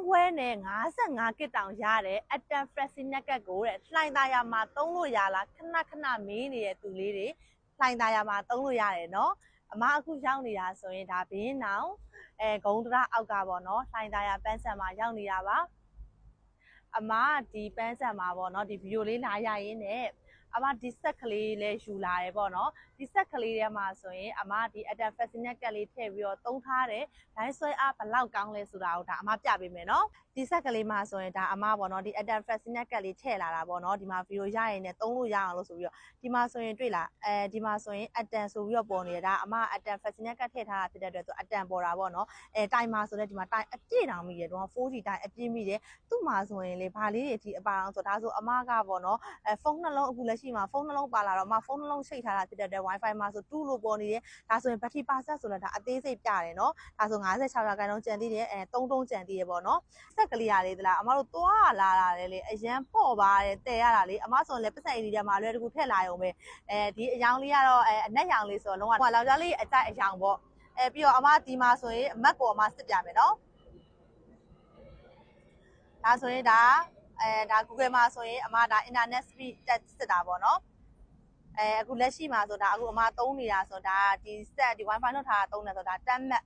ခွဲနဲ့55ကစ်တောင်ရတဲ့အတန်ဖရက်စီနက်ကတ်ကိုတဲ့လှိုင်သာယာမှာသုံးလို့ရလားခဏခဏမေးနေတဲ့သူလေးတွေလှိုင်သာယာမှာသုံးလို့ရတယ်နော်အမအခုရောက်နေတာဆိုရင်ဒါဘင်းနောင်ဂုံတရအောက်ကပေါ့နော်လှိုင်သာယာပန်းဆက်မှာရောက်နေတာပါအမဒီပန်းဆက်မှာပေါ့နော်ဒီဗီဒီယိုလေးလာရရင်းနဲ့အမဒီဆက်ကလေးလေးယူလာတယ်ပေါ့နော်ဒီဆက်ကလေးထဲမှာဆိုရင်အမဒီအတန်ဖက်စီနက်ကတ်လေးထည့်ပြီးတော့သုံးထားတယ်ဒိုင်းဆွဲအားဘလောက်ကောင်းလဲဆိုတာကိုဒါအမပြပေးမယ်နော်ဒီဆက်ကလေးမှာဆိုရင်ဒါအမပေါ့နော်ဒီအတန်ဖက်စီနက်ကတ်လေးထည့်လာတာပေါ့နော်ဒီမှာဗီဒီယိုရရင်နဲ့သုံးလို့ရအောင်လို့ဆိုပြီးတော့ဒီမှာဆိုရင်တွေ့လားဒီမှာဆိုရင်အတန်ဆိုပြီးတော့ပေါ်နေတာအမအတန်ဖက်စီနက်ကတ်ထည့်ထားတာဖြစ်တဲ့အတွက်ဆိုအတန်ပေါ်တာပေါ့နော်တိုင်မှာဆိုလည်းဒီမှာတိုင်အပြည့်တောင်မိတယ်တော့ 4G တိုင်အပြည့်မိတယ်သူ့မှာဆိုရင်လေဘာလေးတွေဒီအပါအောင်ဆိုဒါဆိုအမကပေါ့နော်ဖုန်းနှလုံးအခုလက်ရှိမှာဖုန်းနှလုံးပါလာတော့အမဖုန်းနှလုံးချိတ်ထားတာဖြစ်တဲ့အတွက် Wi-Fi မှာဆို2လို့ပေါ်နေတယ်ဒါဆိုရင်ဘက်ထရီပါဆက်ဆိုတော့ဒါအသေးစိတ်ပြတယ်နော်ဒါဆို56%ကျန်သေးတယ်3တုံးကျန်သေးတယ်ပေါ့နော်ဆက်ကလေးရလေးသလားအမတို့သွားလာတာလေအရန်ပေါ့ပါတယ်တဲရတာလေအမဆိုရင်လည်းပတ်စံအီဒီထဲမှာလွယ်တကူထည့်လာရုံပဲဒီအယောင်လေးကတော့အနက်ရောင်လေးဆိုတော့လုံးဝလောင်ကြားလေးအကြိုက်အယောင်ပေါ့ပြီးတော့အမဒီမှာဆိုရင်အမတ်ကိုအမစစ်ပြမယ်နော်ဒါဆိုရင်ဒါGoogle မှာဆိုရင်အမဒါ internet speed တက်စစ်တာပေါ့နော်အခုလက်ရှိမှာဆိုဒါအခုအမသုံးနေတာဆိုဒါဒီဆက်ဒီ Wi-Fi လောက်ထားတာသုံးတယ်ဆိုဒါ10 Mbps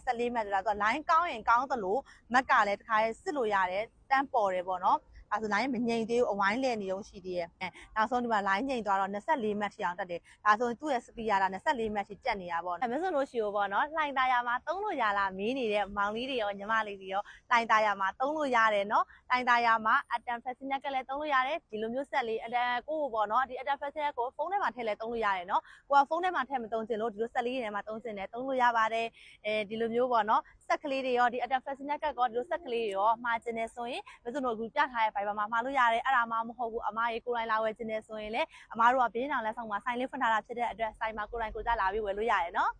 14 Mbps ဆိုတာသူက line ကောင်းရင်ကောင်းသလို Mbps ကလည်းတစ်ခါလေးစစ်လို့ရတယ်တန်းပေါ်တယ်ပေါ့နော်ဒါဆို line မငြိမ်သေးဘူးအဝိုင်းလဲနေုံရှိသေးတယ်နောက်ဆုံးဒီမှာ line ငြိမ်သွားတော့24 Mbps ထိအောင်တက်တယ်ဒါဆိုသူ့ရဲ့ speed က24 Mbps ထိကျက်နေတာပေါ့မစွန်းလို့ရှိရောပေါ့နော်လှိုင်သာယာမှာသုံးလို့ရလားမေးနေတဲ့မောင်လေးတွေရောညီမလေးတွေရောလှိုင်သာယာမှာသုံးလို့ရတယ်နော်လှိုင်သာယာမှာအတန်ဖက်စီနက်ကလည်းသုံးလို့ရတယ်ဒီလိုမျိုးဆက်လေးအတန်ကိုပေါ့နော်ဒီအတန်ဖက်စီနက်ကိုဖုန်းထဲမှာထည့်လဲသုံးလို့ရတယ်နော်ကိုကဖုန်းထဲမှာထည့်မသုံးချင်လို့ဒီလိုဆက်လေးတွေထဲမှာသုံးချင်တယ်သုံးလို့ရပါတယ်ဒီလိုမျိုးပေါ့နော်ဆက်ကလေးတွေရောဒီအတန်ဖက်စီနက်ကကောဒီလိုဆက်ကလေးတွေရောမှာကျင်နေဆိုရင်မစွန်းတို့အခုပြထားတဲ့ Viber မှာမှာလို့ရတယ်အဲ့ဒါမှမဟုတ်ဘူးအမရေကိုယ်တိုင်လာဝယ်ကျင်နေဆိုရင်လေအမတို့ကဘေးနောင်လက်ဆောင်မှာဆိုင်လေးဖွင့်ထားတာဖြစ်တဲ့အတွက်ဆိုင်မှာကိုယ်တိုင်ကိုကြလာပြီးဝယ်လို့ရတယ်နော်